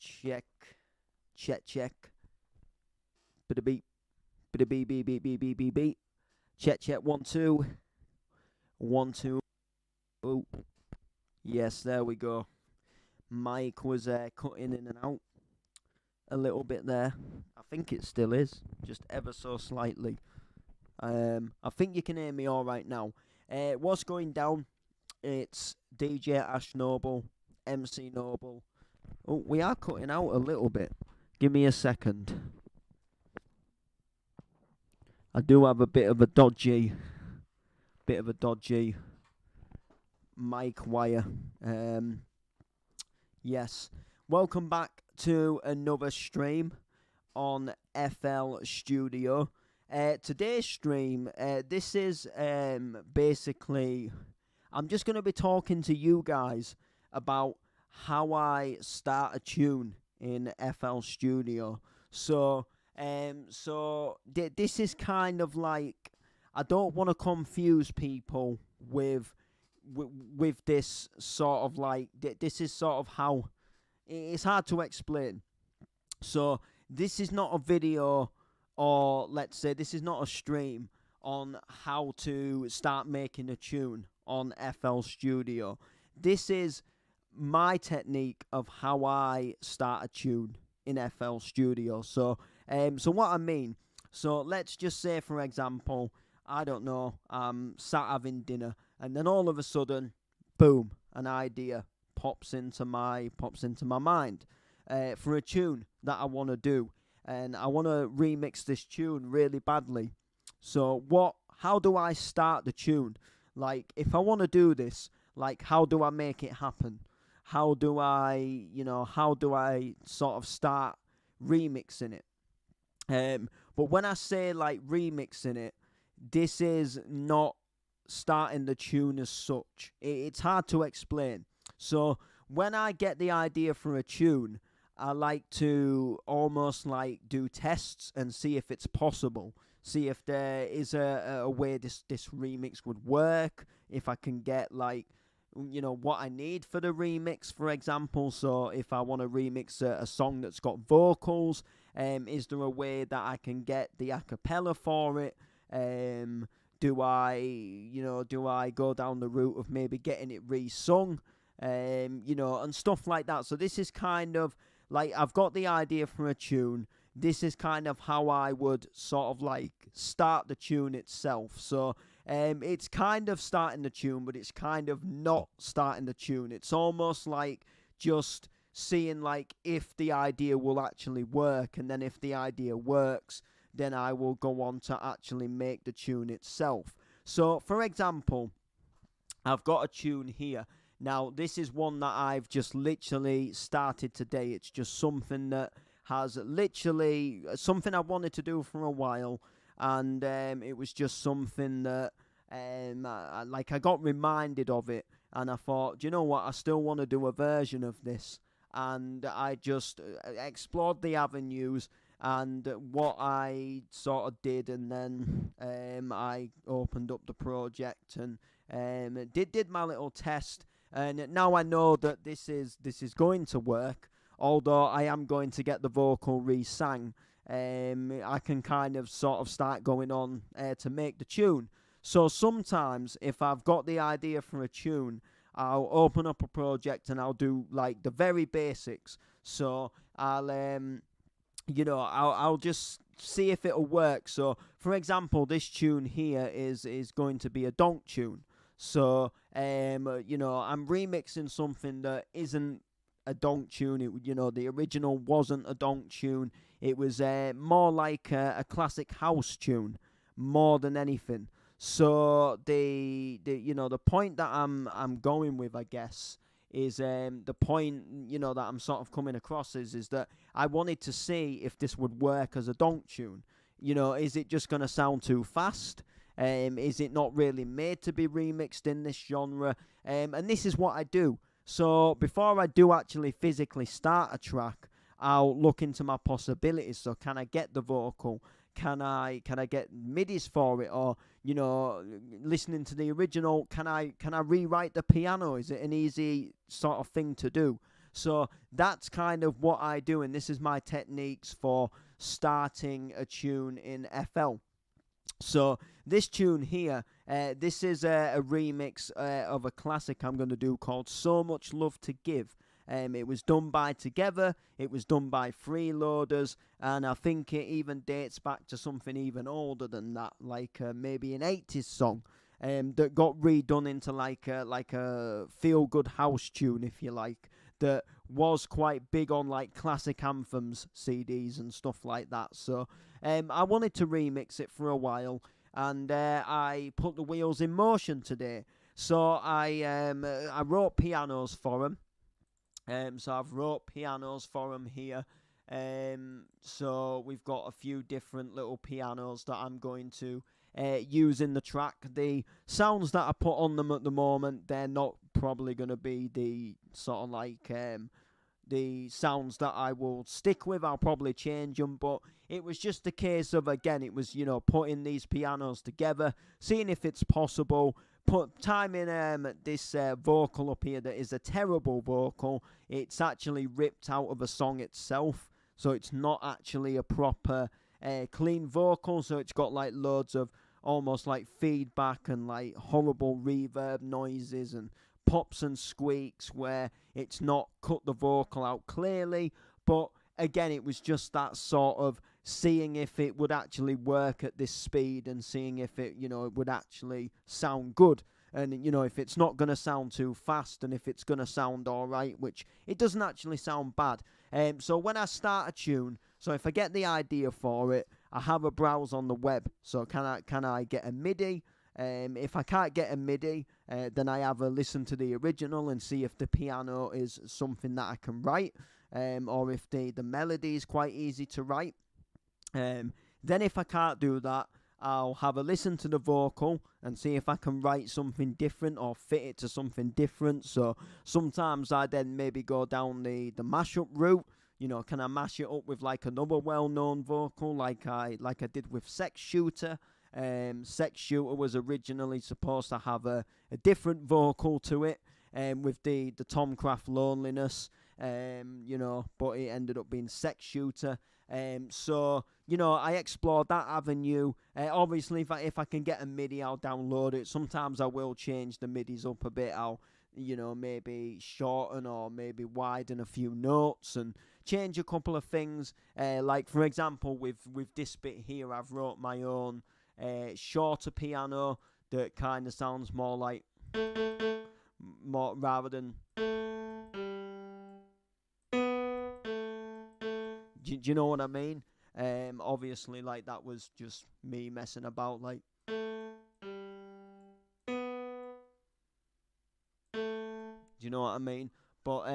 Check. Check. Bada beep. Bada beep beep beep beep beep beep beep. Check. 1 2. 1 2. Oh. Yes, there we go. Mike was cutting in and out a little bit there. I think it still is, just ever so slightly. I think you can hear me all right now. What's going down? It's DJ Ash Noble, MC Noble. Oh, we are cutting out a little bit. Give me a second. I do have a bit of a dodgy mic wire. Yes. Welcome back to another stream on FL Studio. Today's stream, this is basically, I'm just going to be talking to you guys about how I start a tune in FL Studio. So this is kind of like, I don't want to confuse people with this sort of like, this is sort of how, it's hard to explain. So this is not a video, or let's say this is not a stream on how to start making a tune on FL Studio. This is my technique of how I start a tune in FL Studio. So what I mean, so let's just say, for example, I don't know, I'm sat having dinner, and then all of a sudden, boom, an idea pops into my mind for a tune that I want to do, and I want to remix this tune really badly. So how do I start the tune? Like, if I want to do this, like, how do I make it happen? How do I sort of start remixing it? But when I say like remixing it, this is not starting the tune as such. It's hard to explain. So when I get the idea for a tune, I like to almost like do tests and see if it's possible. See if there is a way this remix would work. If I can get like, what I need for the remix, for example. So if I want to remix a song that's got vocals, is there a way that I can get the acapella for it? Do I go down the route of maybe getting it re-sung? And stuff like that. So this is kind of like, I've got the idea for a tune. This is kind of how I would sort of like start the tune itself. So it's kind of starting the tune, but it's kind of not starting the tune. It's almost like just seeing like if the idea will actually work, and then if the idea works, then I will go on to actually make the tune itself. So for example, I've got a tune here. Now this is one that I've just literally started today. It's just something that has literally something I wanted to do for a while, and it was just something that I got reminded of it, and I thought, do you know what, I still want to do a version of this, and I just explored the avenues and what I sort of did, and then I opened up the project and did my little test, and now I know that this is going to work. Although I am going to get the vocal re-sang, I can kind of sort of start going on to make the tune. So sometimes if I've got the idea for a tune, I'll open up a project and I'll do like the very basics. So I'll just see if it'll work. So for example, this tune here is going to be a donk tune. So I'm remixing something that isn't a donk tune. The original wasn't a donk tune. It was more like a classic house tune more than anything. So the point that I'm going with, I guess, is the point that I'm sort of coming across is that I wanted to see if this would work as a donk tune. Is it just going to sound too fast? Is it not really made to be remixed in this genre? And this is what I do. So before I do actually physically start a track, I'll look into my possibilities. So can I get the vocal? Can I get midis for it? Or listening to the original, can I rewrite the piano? Is it an easy sort of thing to do? So that's kind of what I do, and this is my techniques for starting a tune in FL. So this tune here, this is a remix of a classic I'm going to do called So Much Love to Give. It was done by Together, it was done by Freeloaders, and I think it even dates back to something even older than that, like maybe an 80s song. That got redone into like a feel good house tune, if you like, that was quite big on like classic anthems CDs and stuff like that. So I wanted to remix it for a while, and I put the wheels in motion today. So I wrote pianos for him. So I've wrote pianos for him here. So we've got a few different little pianos that I'm going to use in the track. The sounds that I put on them at the moment, they're not probably going to be the sort of like the sounds that I will stick with. I'll probably change them, but it was just a case of, again, it was, putting these pianos together, seeing if it's possible, put time in this vocal up here that is a terrible vocal. It's actually ripped out of a song itself, so it's not actually a proper clean vocal, so it's got like loads of almost like feedback and like horrible reverb noises and pops and squeaks where it's not cut the vocal out clearly. But again, it was just that sort of seeing if it would actually work at this speed and seeing if it, it would actually sound good. And, if it's not going to sound too fast and if it's going to sound all right, which it doesn't actually sound bad. So when I start a tune, so if I get the idea for it, I have a browse on the web. So can I get a MIDI? If I can't get a MIDI, then I have a listen to the original and see if the piano is something that I can write, or if the melody is quite easy to write. Then if I can't do that, I'll have a listen to the vocal and see if I can write something different or fit it to something different. So sometimes I then maybe go down the mashup route. Can I mash it up with like another well-known vocal like I did with Sex Shooter? Sex Shooter was originally supposed to have a different vocal to it, with the Tom Craft Loneliness, but it ended up being Sex Shooter. So I explored that avenue. Obviously, if I can get a MIDI, I'll download it. Sometimes I will change the MIDIs up a bit. I'll maybe shorten or maybe widen a few notes and change a couple of things. Like for example, with this bit here, I've wrote my own shorter piano that kind of sounds more like rather than. Do you know what I mean? Obviously, like that was just me messing about, like. Do you know what I mean? But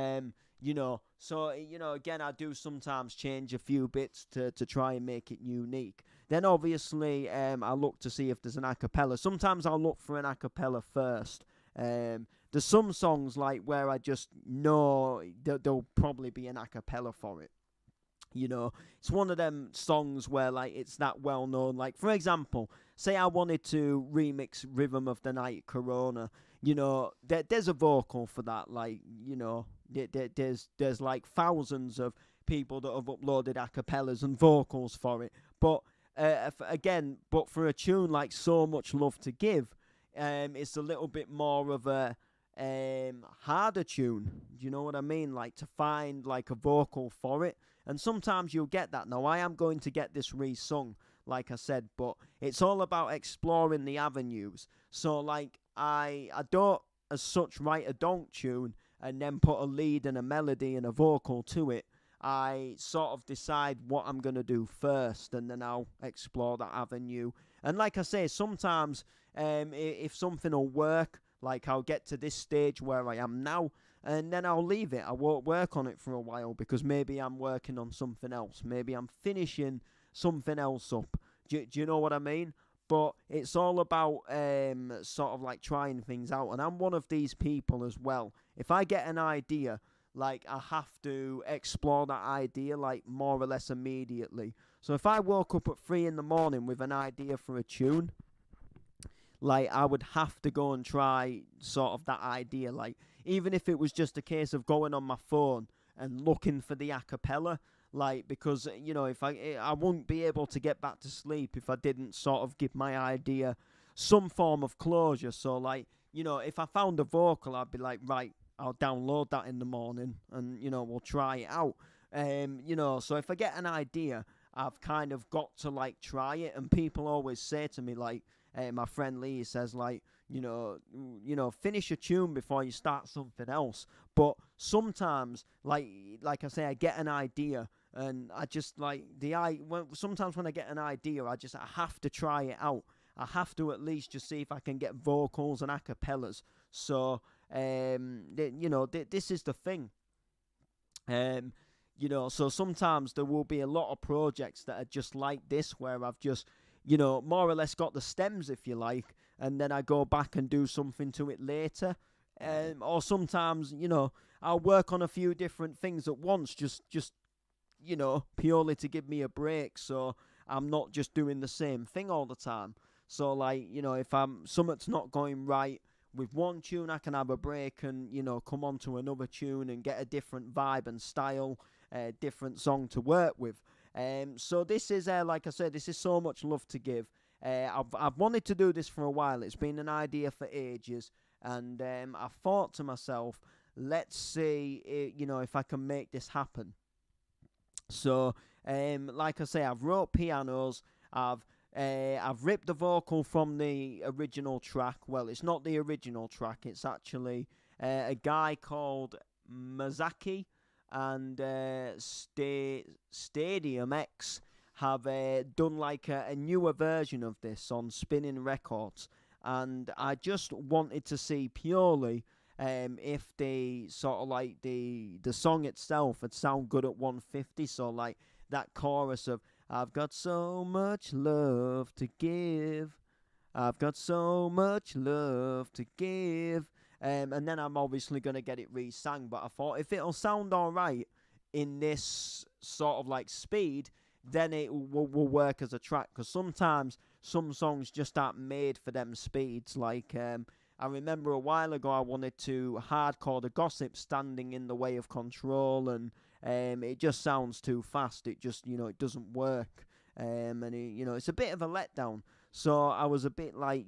so again, I do sometimes change a few bits to try and make it unique. Then obviously, I look to see if there's an acapella. Sometimes I'll look for an acapella first. There's some songs like where I just know there'll probably be an acapella for it. It's one of them songs where like it's that well known. Like for example, say I wanted to remix Rhythm of the Night Corona. There's a vocal for that. Like there's like thousands of people that have uploaded acapellas and vocals for it. But but for a tune like So Much Love to Give, it's a little bit more of a harder tune. Do you know what I mean? Like to find like a vocal for it. And sometimes you'll get that. Now, I am going to get this re-sung, like I said, but it's all about exploring the avenues. So, like, I don't, as such, write a donk tune and then put a lead and a melody and a vocal to it. I sort of decide what I'm going to do first, and then I'll explore that avenue. And like I say, sometimes if something will work, like I'll get to this stage where I am now, and then I'll leave it. I won't work on it for a while because maybe I'm working on something else. Maybe I'm finishing something else up. Do you know what I mean? But it's all about sort of like trying things out. And I'm one of these people as well. If I get an idea, like I have to explore that idea like more or less immediately. So if I woke up at 3 in the morning with an idea for a tune, like I would have to go and try sort of that idea. Like even if it was just a case of going on my phone and looking for the acapella, like because if I wouldn't be able to get back to sleep if I didn't sort of give my idea some form of closure. So like if I found a vocal, I'd be like, right, I'll download that in the morning and we'll try it out. So if I get an idea, I've kind of got to like try it. And people always say to me like, my friend Lee says like, finish a tune before you start something else. But sometimes, like I say, I get an idea, and I just like sometimes when I get an idea, I have to try it out. I have to at least just see if I can get vocals and acapellas. So, this is the thing. So sometimes there will be a lot of projects that are just like this, where I've just, more or less got the stems, if you like, and then I go back and do something to it later. Or sometimes, I'll work on a few different things at once, just purely to give me a break, so I'm not just doing the same thing all the time. So, like, if something's not going right with one tune, I can have a break and, come on to another tune and get a different vibe and style, different song to work with. So this is, like I said, this is So Much Love to Give. I've wanted to do this for a while. It's been an idea for ages, and I thought to myself, let's see, if I can make this happen. So, like I say, I've wrote pianos. I've ripped the vocal from the original track. Well, it's not the original track. It's actually a guy called Mazaki and Stadium X have done like a newer version of this on Spinning Records. And I just wanted to see purely if the sort of like the song itself would sound good at 150. So like that chorus of I've got so much love to give, I've got so much love to give, and then I'm obviously going to get it re-sang. But I thought if it'll sound alright in this sort of like speed, then it will work as a track. Because sometimes some songs just aren't made for them speeds. Like I remember a while ago I wanted to hardcore the Gossip Standing in the Way of Control, and it just sounds too fast. It just, it doesn't work. And, it's a bit of a letdown. So I was a bit like,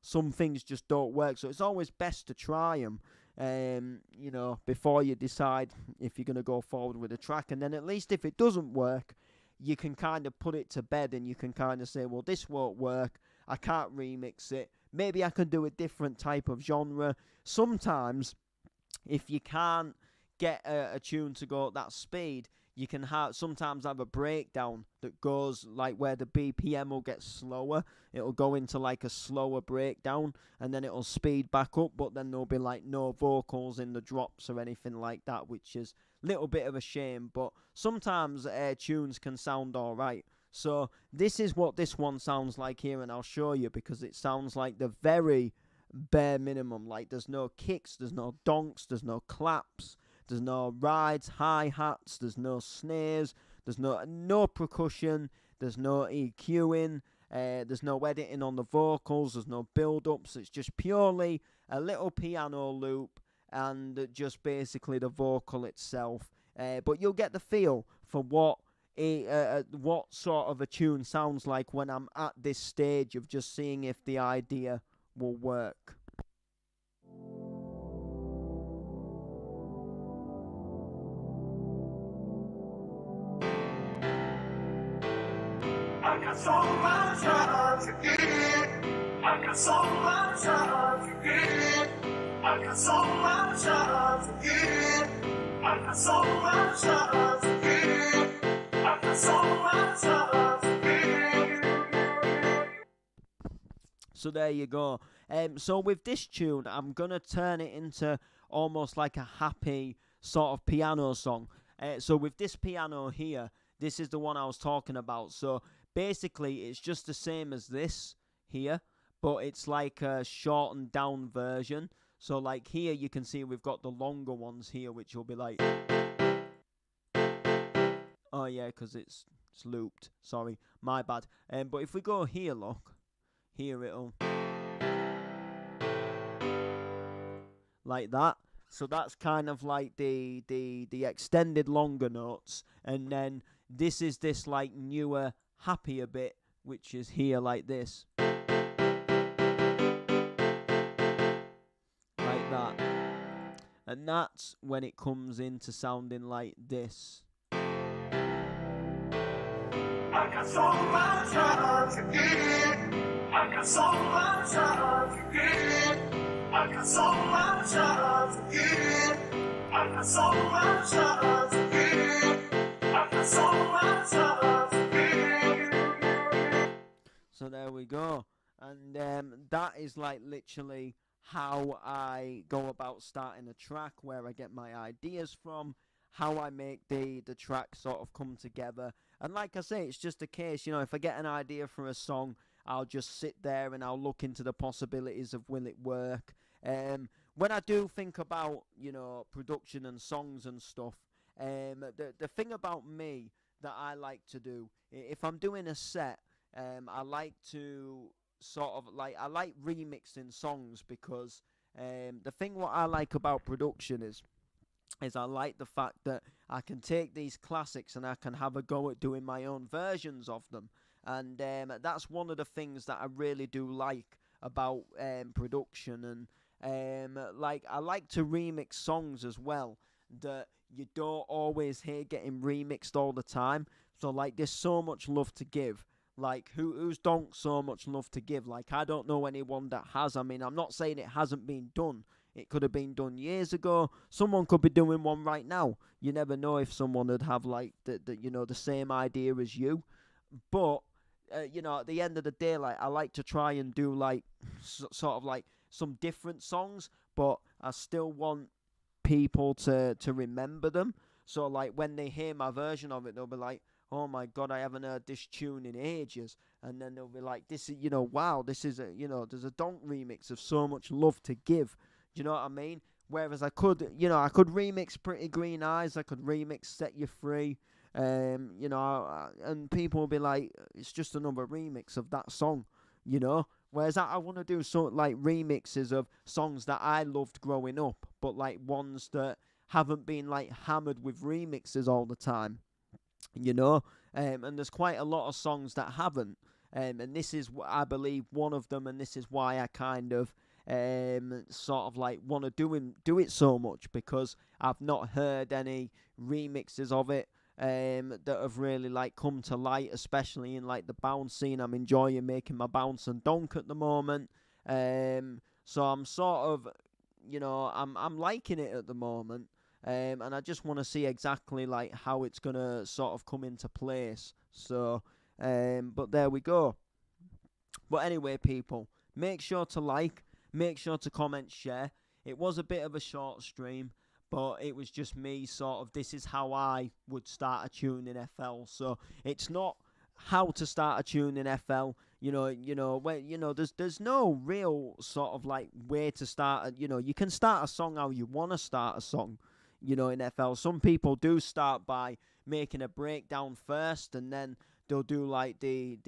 some things just don't work. So it's always best to try them, before you decide if you're going to go forward with a track. And then at least if it doesn't work, you can kind of put it to bed and you can kind of say, well, this won't work. I can't remix it. Maybe I can do a different type of genre. Sometimes, if you can't get a tune to go at that speed, you can sometimes have a breakdown that goes like where the BPM will get slower. It'll go into like a slower breakdown and then it'll speed back up, but then there'll be like no vocals in the drops or anything like that, which is a little bit of a shame. But sometimes tunes can sound alright. So this is what this one sounds like here, and I'll show you, because it sounds like the very bare minimum. Like there's no kicks, there's no donks, there's no claps, there's no rides, hi-hats, there's no snares, there's no percussion, there's no EQing, there's no editing on the vocals, there's no build-ups. It's just purely a little piano loop and just basically the vocal itself. But you'll get the feel for what sort of a tune sounds like when I'm at this stage of just seeing if the idea will work. I got so much love to give. I got so much love to give. I got so much love to give. I got so much love to give. I got so much love to give. So there you go. So with this tune, I'm gonna turn it into almost like a happy sort of piano song. So with this piano here, this is the one I was talking about. So basically, it's just the same as this here, but it's like a shortened down version. So like here, you can see we've got the longer ones here, which will be like, oh yeah, because it's looped. Sorry, my bad. But if we go here, look, here it'll. like that. So that's kind of like the extended longer notes, and then this is this like newer, happier bit, which is here like this, like that, and that's when it comes into sounding like this. I got so much time to give. I got so much time to give. I got so much time to give. I got so much time to give. I got so much time to give. So there we go. And that is like literally how I go about starting a track, where I get my ideas from, how I make the track sort of come together. And like I say, it's just a case, if I get an idea for a song, I'll just sit there and I'll look into the possibilities of will it work. When I do think about, production and songs and stuff, the thing about me that I like to do, if I'm doing a set, I like to I like remixing songs, because the thing what I like about production is I like the fact that I can take these classics and I can have a go at doing my own versions of them. And that's one of the things that I really do like about production. And I like to remix songs as well that you don't always hear getting remixed all the time. So like, there's so much love to give. Like, who's don't so much love to give? Like, I don't know anyone that has. I mean, I'm not saying it hasn't been done. It could have been done years ago. Someone could be doing one right now. You never know if someone would have like the same idea as you. But at the end of the day, like, I like to try and do like sort of like some different songs, but I still want people to remember them. So like, when they hear my version of it, they'll be like, oh my god, I haven't heard this tune in ages. And then they'll be like, this is, wow, this is there's a Donk remix of So Much Love to Give. Do you know what I mean? Whereas I could remix Pretty Green Eyes, I could remix Set You Free, and people will be like, it's just another remix of that song, Whereas I want to do sort like remixes of songs that I loved growing up, but like ones that haven't been like hammered with remixes all the time, and there's quite a lot of songs that haven't, and this is, I believe, one of them, and this is why I kind of sort of like want to do it so much, because I've not heard any remixes of it that have really like come to light, especially in like the bounce scene. I'm enjoying making my bounce and donk at the moment, so I'm sort of, I'm liking it at the moment. And I just want to see exactly like how it's gonna sort of come into place. So, but there we go. But anyway, people, make sure to like, make sure to comment, share. It was a bit of a short stream, but it was just me sort of, this is how I would start a tune in FL. So it's not how to start a tune in FL. There's no real sort of like way to start. You can start a song how you want to start a song. In FL, some people do start by making a breakdown first, and then they'll do like the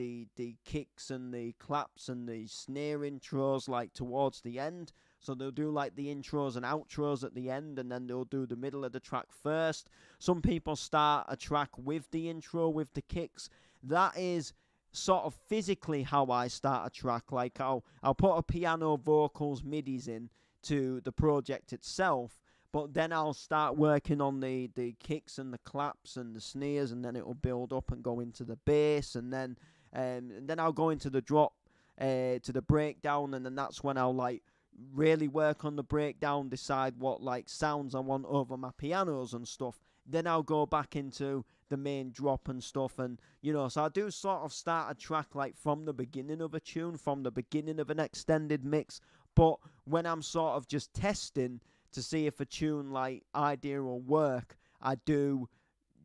kicks and the claps and the snare intros like towards the end. So they'll do like the intros and outros at the end, and then they'll do the middle of the track first. Some people start a track with the intro, with the kicks. That is sort of physically how I start a track. Like, I'll put a piano, vocals, midis in to the project itself, but then I'll start working on the kicks and the claps and the snares, and then it will build up and go into the bass, and then I'll go into the drop, to the breakdown, and then that's when I'll like really work on the breakdown, decide what like sounds I want over my pianos and stuff. Then I'll go back into the main drop and stuff, and so I do sort of start a track like from the beginning of a tune, from the beginning of an extended mix. But when I'm sort of just testing to see if a tune like idea will work, I do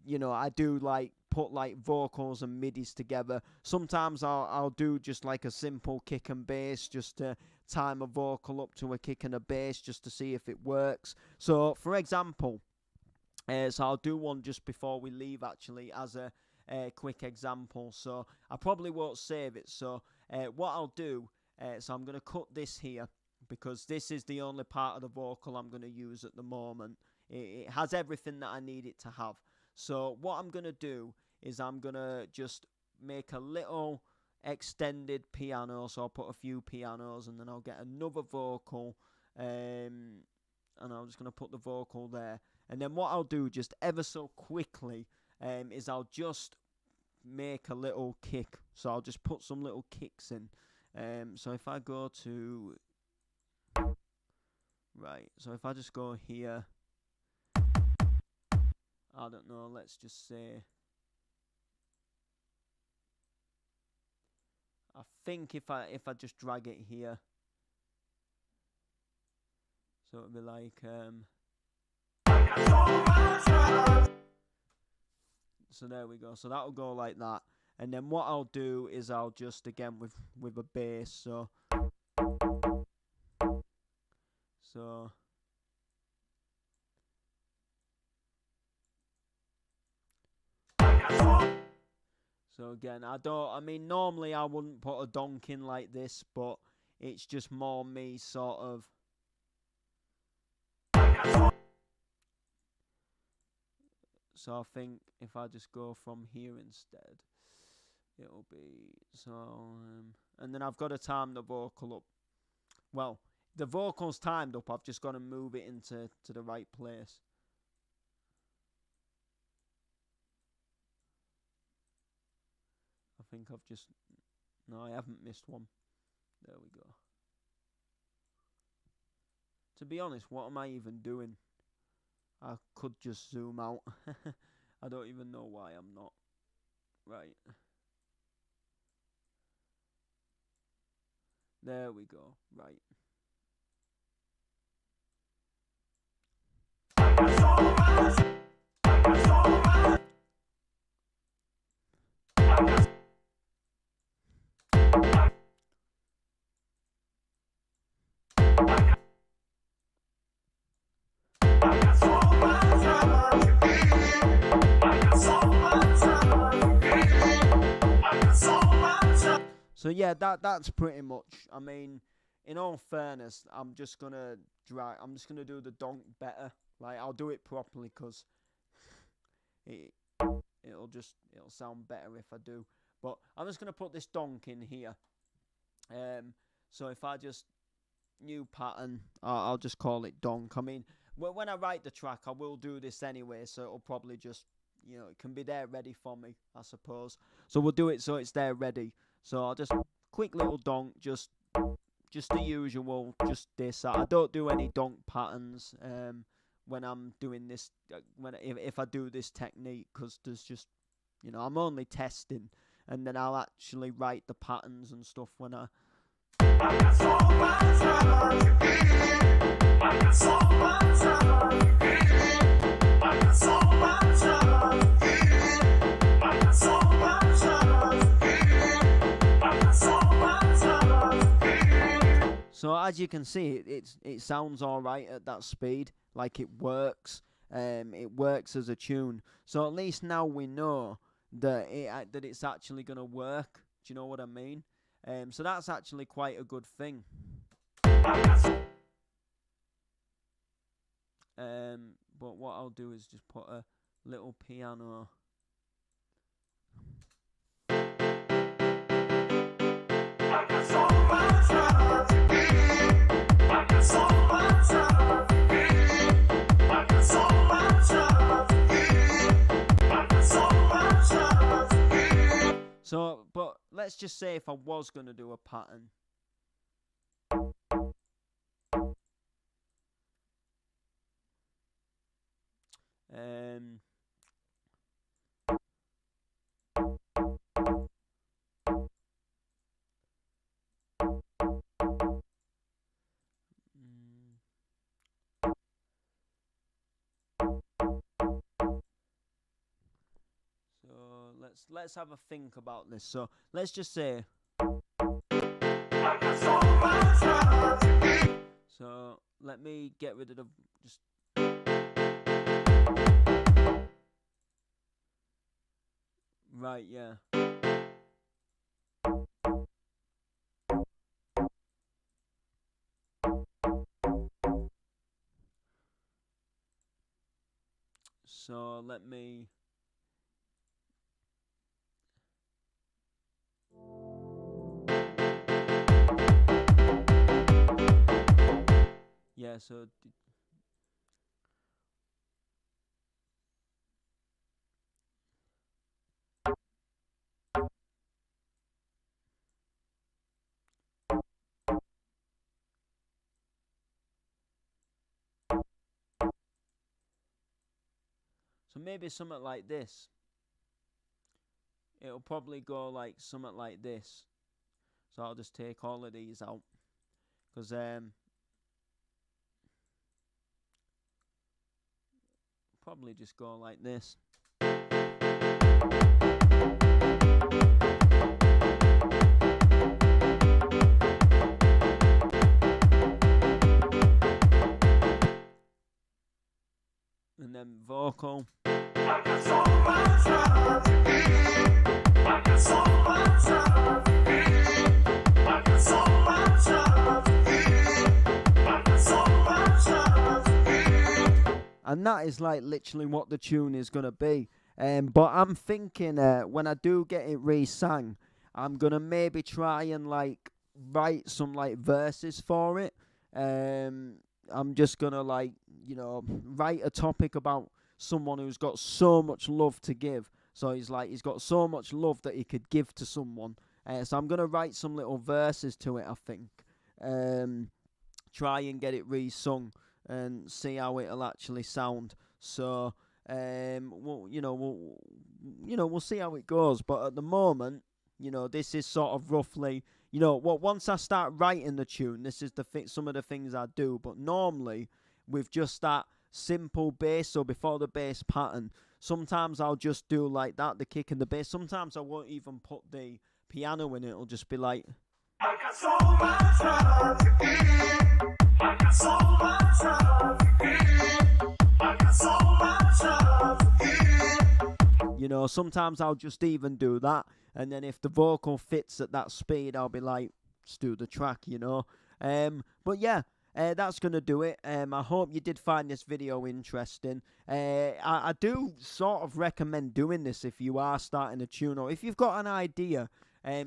like put like vocals and midis together. Sometimes I'll do just like a simple kick and bass, just to time a vocal up to a kick and a bass, just to see if it works. So for example, so I'll do one just before we leave, actually, as a quick example. So I probably won't save it. So what I'll do, so I'm going to cut this here, because this is the only part of the vocal I'm going to use at the moment. It has everything that I need it to have. So what I'm going to do is I'm going to just make a little extended piano. So I'll put a few pianos and then I'll get another vocal. And I'm just going to put the vocal there. And then what I'll do just ever so quickly is I'll just make a little kick. So I'll just put some little kicks in. So if I go to... Right, so if I just go here... I don't know, let's just say... I think if I just drag it here... So it'll be like... So there we go. So that'll go like that. And then what I'll do is I'll just, again, with a bass, so... So again, I mean, normally I wouldn't put a donk in like this, but it's just more me sort of... So I think if I just go from here instead, it'll be, so, and then I've got to time the vocal up. Well, the vocal's timed up, I've just got to move it into the right place. I think I've just... No, I haven't missed one. There we go. To be honest, what am I even doing? I could just zoom out. I don't even know why I'm not. Right. There we go. Right. So yeah, that's pretty much. I mean, in all fairness, I'm just gonna do the donk better. Like, I'll do it properly, because it'll sound better if I do. But I'm just gonna put this donk in here. So if I just new pattern, I'll just call it donk. I mean, when I write the track, I will do this anyway, so it'll probably just, you know, it can be there ready for me, I suppose. So we'll do it so it's there ready. So I'll just quick little donk, just the usual, just this. I don't do any donk patterns when I'm doing this. If I do this technique, because there's just, you know, I'm only testing, and then I'll actually write the patterns and stuff when I. So as you can see, it sounds alright at that speed, like it works. It works as a tune. So at least now we know that it's actually gonna work. Do you know what I mean? So that's actually quite a good thing. But what I'll do is just put a little piano. So, but let's just say if I was going to do a pattern. Let's have a think about this. So let's just say. So let me get rid of the just. Right, yeah. So let me. Yeah, so maybe something like this. It'll probably go like something like this. So I'll just take all of these out, because probably just go like this. And then vocal. I got so much love. I got so much love. I got so much love. I got so much love. And that is like literally what the tune is gonna be. But I'm thinking when I do get it re-sang, I'm gonna maybe try and like write some like verses for it. I'm just gonna like, you know, write a topic about someone who's got so much love to give. So he's got so much love that he could give to someone. So I'm gonna write some little verses to it, I think. Try and get it re-sung and see how it'll actually sound. So we'll see how it goes. But at the moment, you know, this is sort of roughly, you know, once I start writing the tune, this is some of the things I do. But normally, with just that simple bass, so before the bass pattern, sometimes I'll just do like that, the kick and the bass. Sometimes I won't even put the piano in it. It'll just be like, I got so much love. I got so much love. I got so much love. You know, sometimes I'll just even do that. And then if the vocal fits at that speed, I'll be like, let's do the track, you know. But yeah, that's going to do it. I hope you did find this video interesting. I do sort of recommend doing this if you are starting a tune, or if you've got an idea.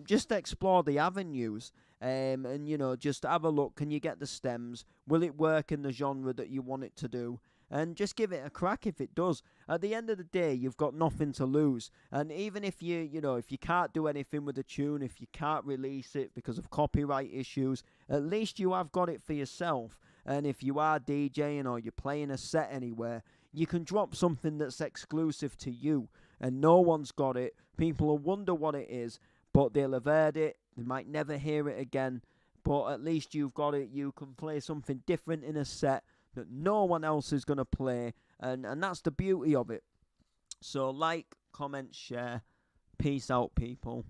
Just explore the avenues. And, you know, just have a look. Can you get the stems? Will it work in the genre that you want it to do? And just give it a crack if it does. At the end of the day, you've got nothing to lose. And even if if you can't do anything with the tune, if you can't release it because of copyright issues, at least you have got it for yourself. And if you are DJing or you're playing a set anywhere, you can drop something that's exclusive to you. And no one's got it. People will wonder what it is, but they'll have heard it. They might never hear it again. But at least you've got it. You can play something different in a set that no one else is going to play, and that's the beauty of it. So like, comment, share. Peace out, people.